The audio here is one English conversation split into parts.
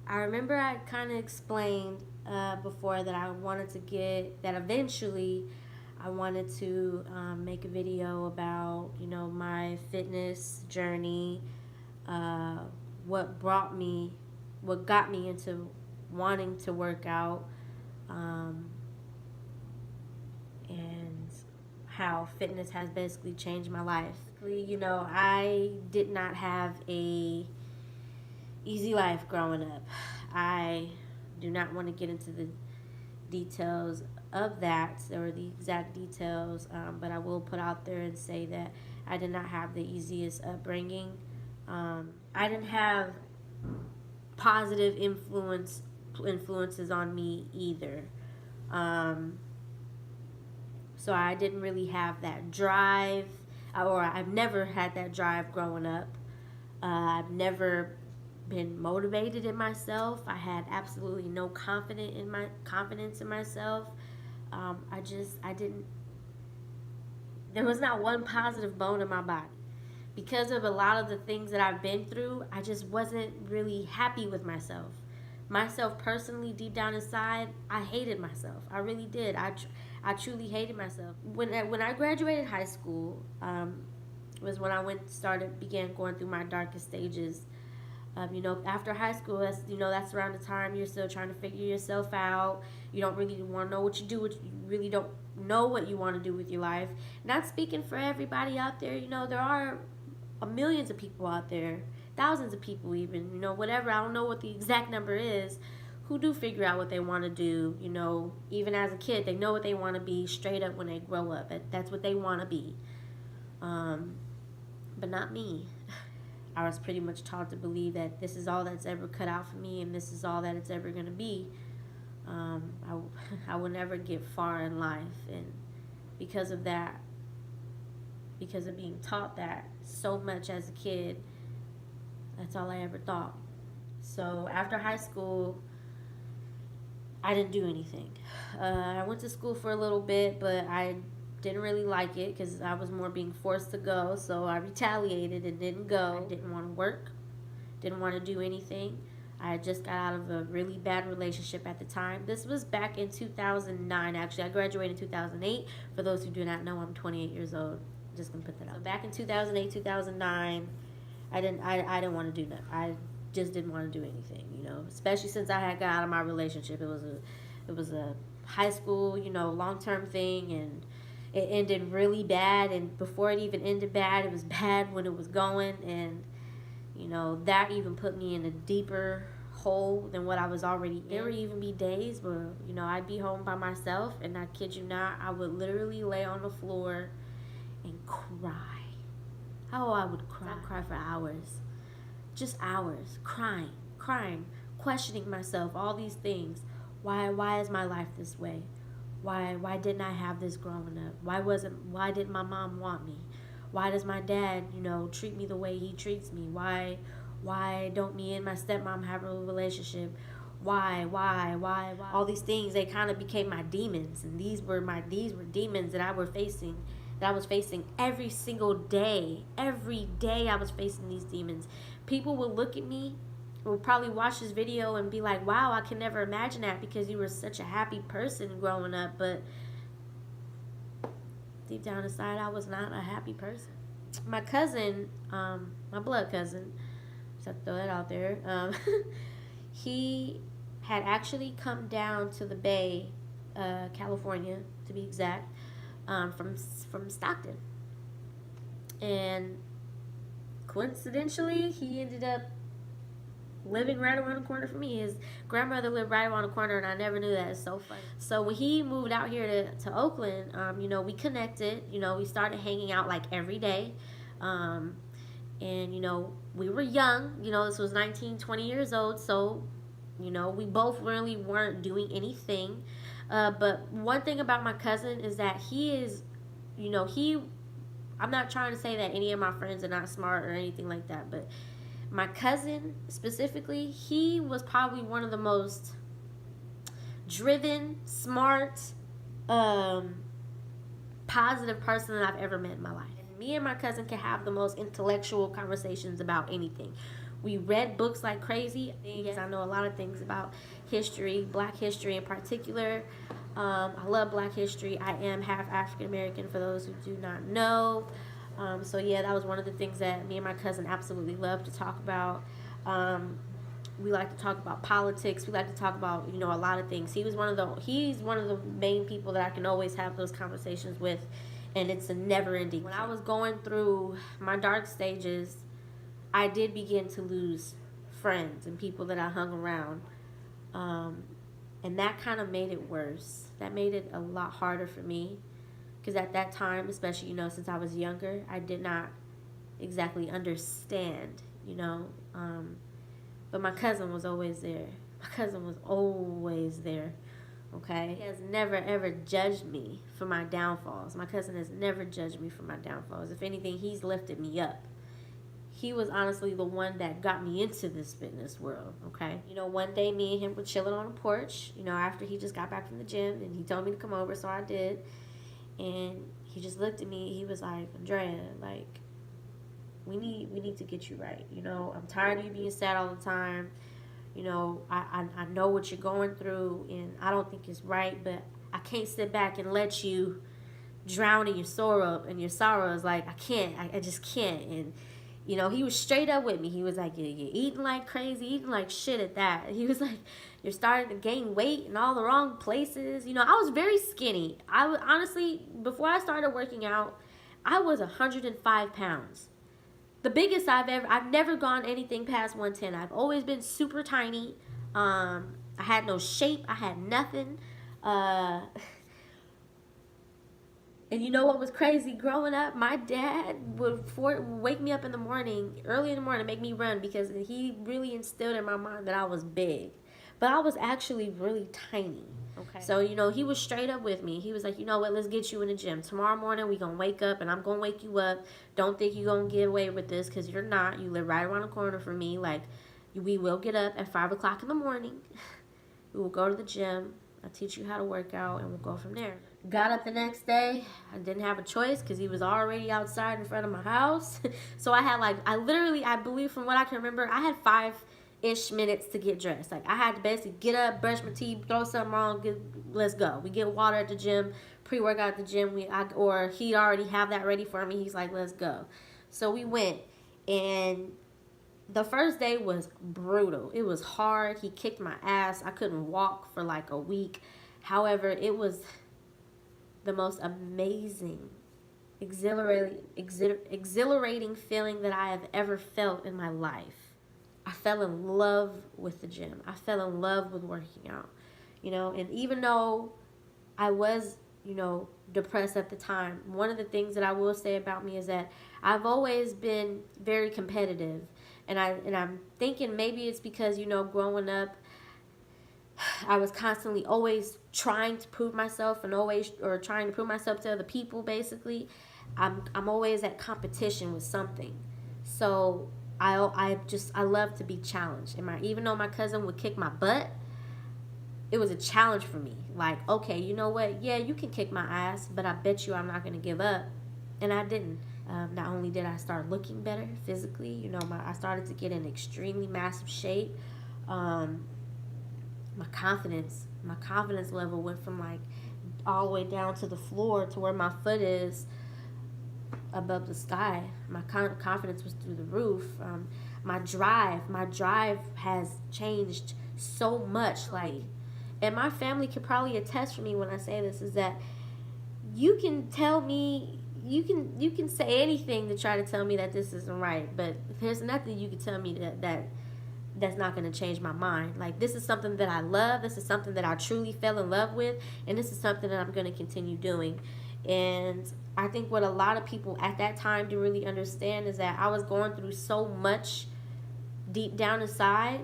I remember I kind of explained before that I wanted to that eventually I wanted to make a video about, my fitness journey, uh, what what got me into wanting to work out, um, and how fitness has basically changed my life. I did not have a easy life growing up. I do not want to get into the details of that or the exact details, but I will put out there and say that I did not have the easiest upbringing. I didn't have positive influences on me either. Um, so I didn't really have that drive, or I've never had that drive growing up. I've never been motivated in myself. I had absolutely no confidence in myself. I didn't. There was not one positive bone in my body because of a lot of the things that I've been through. I just wasn't really happy with myself. Myself personally, deep down inside, I hated myself. I really did. I truly hated myself. When I graduated high school, was when I began going through my darkest stages. After high school, that's around the time you're still trying to figure yourself out. You don't really want to know what you do. You really don't know what you want to do with your life. Not speaking for everybody out there. There are millions of people out there, thousands of people even. Whatever. I don't know what the exact number is, who do figure out what they want to do. Even as a kid, they know what they want to be straight up when they grow up. That's what they want to be. But not me. I was pretty much taught to believe that this is all that's ever cut out for me and this is all that it's ever going to be. I will never get far in life. And because of that, because of being taught that so much as a kid, that's all I ever thought. So after high school, I didn't do anything. I went to school for a little bit, but I didn't really like it because I was more being forced to go. So I retaliated and didn't go. I didn't want to work, didn't want to do anything. I had just got out of a really bad relationship at the time. This was back in 2009, actually. I graduated in 2008. For those who do not know, I'm 28 years old. Just gonna put that out. So back in 2008, 2009, I didn't want to do nothing. I just didn't want to do anything, especially since I had got out of my relationship. It was a high school, long-term thing, and it ended really bad. And before it even ended bad, it was bad when it was going. And that even put me in a deeper hole than what I was already in. There would even be days where I'd be home by myself, and I kid you not, I would literally lay on the floor and cry. Oh, I would cry. I'd cry for hours, just hours, crying, questioning myself, all these things. Why is my life this way? Why didn't I have this growing up? Why didn't my mom want me? Why does my dad, treat me the way he treats me? Why don't me and my stepmom have a relationship? Why? All these things, they kind of became my demons, and these were demons that I was facing every single day. Every day I was facing these demons. People would look at me, would probably watch this video and be like, wow, I can never imagine that because you were such a happy person growing up. But deep down inside, I was not a happy person. My cousin, my blood cousin, just have to throw that out there, he had actually come down to the Bay, California, to be exact, from Stockton. And coincidentally, he ended up living right around the corner from me. His grandmother lived right around the corner, and I never knew that. It's so funny. So when he moved out here to Oakland, we connected. We started hanging out like every day. And, we were young. This was 19, 20 years old. So, we both really weren't doing anything. But one thing about my cousin is that he is, I'm not trying to say that any of my friends are not smart or anything like that, but my cousin specifically, he was probably one of the most driven, smart, positive person that I've ever met in my life. And me and my cousin can have the most intellectual conversations about anything. We read books like crazy. Yes, I know a lot of things about history, Black history in particular. I love Black history. I am half African American, for those who do not know. So yeah, that was one of the things that me and my cousin absolutely love to talk about. Um, we like to talk about politics. We like to talk about, a lot of things. He's one of the main people that I can always have those conversations with, and it's a never ending. When I was going through my dark stages, I did begin to lose friends and people that I hung around. And that kind of made it worse. That made it a lot harder for me, because at that time, especially, since I was younger, I did not exactly understand, but my cousin was always there. My cousin was always there. Okay? He has never ever judged me for my downfalls. My cousin has never judged me for my downfalls. If anything, he's lifted me up. He was honestly the one that got me into this fitness world, okay? One day me and him were chilling on a porch, after he just got back from the gym, and he told me to come over, so I did. And he just looked at me. He was like, Andrea, like, we need to get you right. I'm tired of you being sad all the time. I know what you're going through, and I don't think it's right, but I can't sit back and let you drown in your sorrow and your sorrows. Like, I can't. I just can't. And he was straight up with me. He was like, you're eating like crazy, eating like shit at that. He was like, you're starting to gain weight in all the wrong places. I was very skinny. Honestly, before I started working out, I was 105 pounds. The biggest I've never gone anything past 110. I've always been super tiny. I had no shape. I had nothing. And you know what was crazy? Growing up, my dad would wake me up in the morning, early in the morning, make me run, because he really instilled in my mind that I was big. But I was actually really tiny. Okay. So, he was straight up with me. He was like, you know what, let's get you in the gym. Tomorrow morning, we're going to wake up, and I'm going to wake you up. Don't think you're going to get away with this, because you're not. You live right around the corner from me. Like, we will get up at 5 o'clock in the morning. We will go to the gym. I'll teach you how to work out, and we'll go from there. Got up the next day. I didn't have a choice, because he was already outside in front of my house. So I believe from what I can remember, I had 5-ish minutes to get dressed. Like, I had to basically get up, brush my teeth, throw something on, let's go. We get water at the gym, pre-workout at the gym. Or he'd already have that ready for me. He's like, let's go. So we went, and the first day was brutal. It was hard. He kicked my ass. I couldn't walk for like a week. However, it was the most amazing, exhilarating feeling that I have ever felt in my life. I fell in love with the gym. I fell in love with working out, and even though I was, depressed at the time, one of the things that I will say about me is that I've always been very competitive. And I'm thinking maybe it's because, growing up, I was constantly always trying to prove myself, or trying to prove myself to other people, basically. I'm always at competition with something. So I love to be challenged. Even though my cousin would kick my butt, it was a challenge for me. Like, okay, you know what? Yeah, you can kick my ass, but I bet you I'm not going to give up. And I didn't. Not only did I start looking better physically, I started to get in extremely massive shape. My confidence level went from like all the way down to the floor to where my foot is above the sky. My confidence was through the roof. My drive has changed so much. Like, and my family could probably attest for me when I say this, is that you can tell me. You can say anything to try to tell me that this isn't right, but there's nothing you can tell me that's not going to change my mind. Like, this is something that I love. This is something that I truly fell in love with, and this is something that I'm going to continue doing. And I think what a lot of people at that time didn't really understand is that I was going through so much deep down inside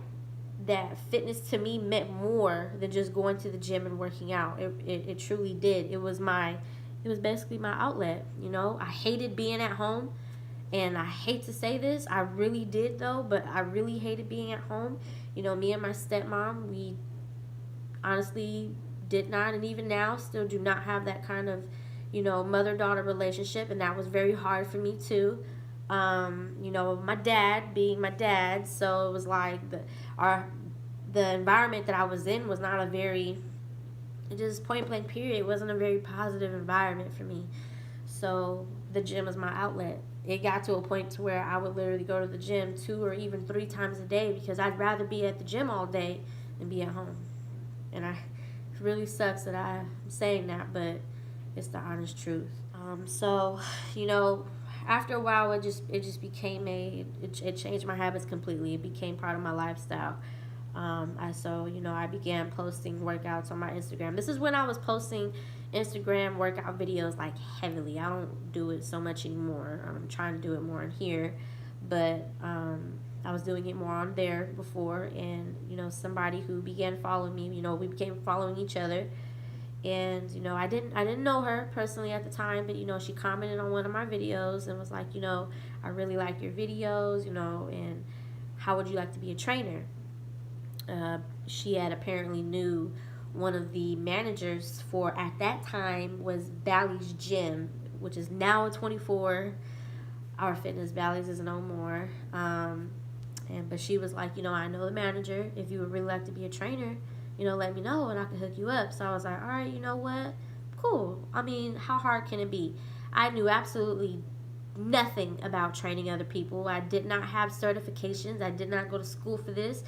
that fitness to me meant more than just going to the gym and working out. It truly did. It was basically my outlet. I hated being at home, and I hate to say this, I really did though, but I really hated being at home. Me and my stepmom, we honestly did not, and even now still do not have that kind of, mother-daughter relationship, and that was very hard for me too. You know, my dad being my dad, so it was like the environment that I was in was not a very, just point blank period, it wasn't a very positive environment for me. So the gym was my outlet. It got to a point to where I would literally go to the gym 2 or even 3 times a day because I'd rather be at the gym all day than be at home. And it really sucks that I'm saying that, but it's the honest truth. So, you know, after a while, it just became it changed my habits completely. It became part of my lifestyle. I began posting workouts on my Instagram. This is when I was posting Instagram workout videos like heavily. I don't do it so much anymore. I'm trying to do it more in here, but I was doing it more on there before. And somebody who began following me, we became following each other. And I didn't know her personally at the time, but she commented on one of my videos and was like, I really like your videos, and how would you like to be a trainer? She had apparently knew one of the managers for, at that time, was Bally's Gym, which is now a 24-hour fitness. Bally's is no more. But she was like, I know the manager. If you would really like to be a trainer, let me know and I can hook you up. So I was like, all right, you know what? Cool. I mean, how hard can it be? I knew absolutely nothing about training other people. I did not have certifications. I did not go to school for this,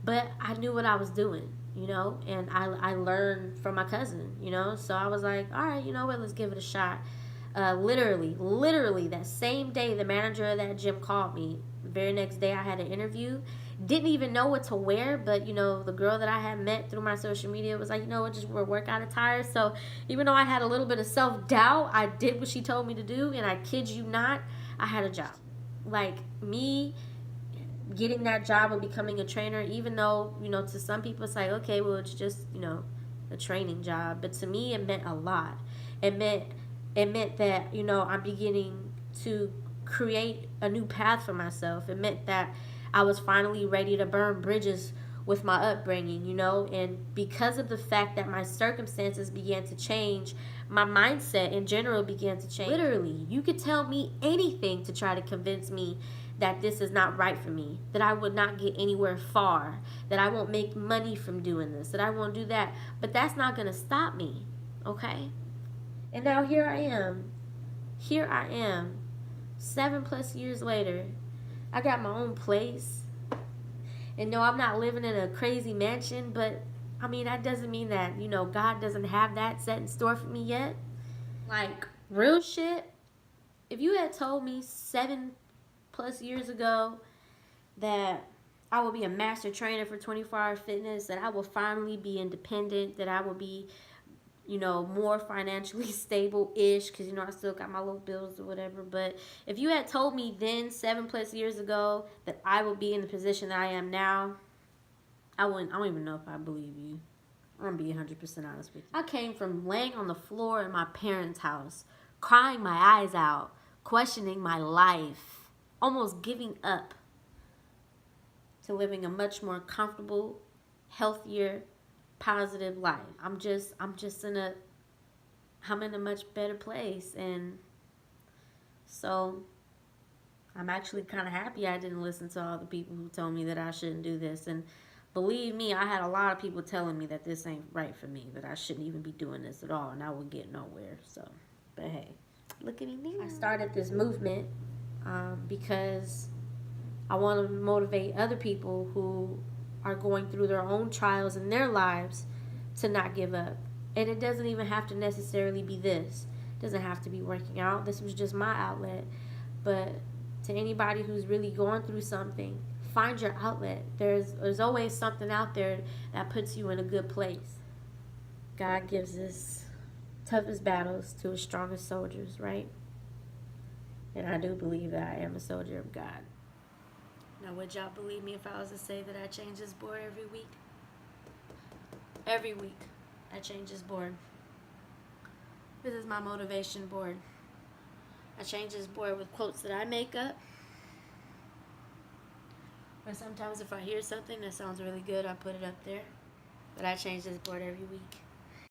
but I knew what I was doing, and I learned from my cousin, so I was like, all right, you know what, let's give it a shot. Literally that same day the manager of that gym called me. The very next day I had an interview. Didn't even know what to wear, but the girl that I had met through my social media was like, just wear workout attire. So even though I had a little bit of self-doubt, I did what she told me to do, and I kid you not, I had a job. Like, me getting that job and becoming a trainer, even though to some people it's like, okay, well, it's just a training job, but to me it meant a lot. It meant that I'm beginning to create a new path for myself. It meant that I was finally ready to burn bridges with my upbringing, and because of the fact that my circumstances began to change, my mindset in general began to change. Literally, you could tell me anything to try to convince me that this is not right for me, that I would not get anywhere far, that I won't make money from doing this, that I won't do that, but that's not going to stop me, okay? And now here I am. 7+ years later. I got my own place. And no, I'm not living in a crazy mansion, but I mean, that doesn't mean that, God doesn't have that set in store for me yet. Like, real shit. If you had told me 7+ years ago that I will be a master trainer for 24-hour fitness, that I will finally be independent, that I will be more financially stable-ish, because I still got my little bills or whatever. But if you had told me then 7+ years ago that I would be in the position that I am now, I don't even know if I believe you. I'm gonna be 100% honest with you. I came from laying on the floor in my parents' house, crying my eyes out, questioning my life, almost giving up, to living a much more comfortable, healthier, positive life. I'm in a much better place. And so I'm actually kind of happy I didn't listen to all the people who told me that I shouldn't do this. And believe me, I had a lot of people telling me that this ain't right for me, that I shouldn't even be doing this at all, and I would get nowhere. So, but hey, look at me now. I started this movement because I want to motivate other people who are going through their own trials in their lives to not give up. And it doesn't even have to necessarily be this. It doesn't have to be working out. This was just my outlet. But to anybody who's really going through something, find your outlet. There's always something out there that puts you in a good place. God gives us toughest battles to his strongest soldiers, right? And I do believe that I am a soldier of God. Now, would y'all believe me if I was to say that I change this board every week? Every week, I change this board. This is my motivation board. I change this board with quotes that I make up. Or sometimes if I hear something that sounds really good, I put it up there. But I change this board every week.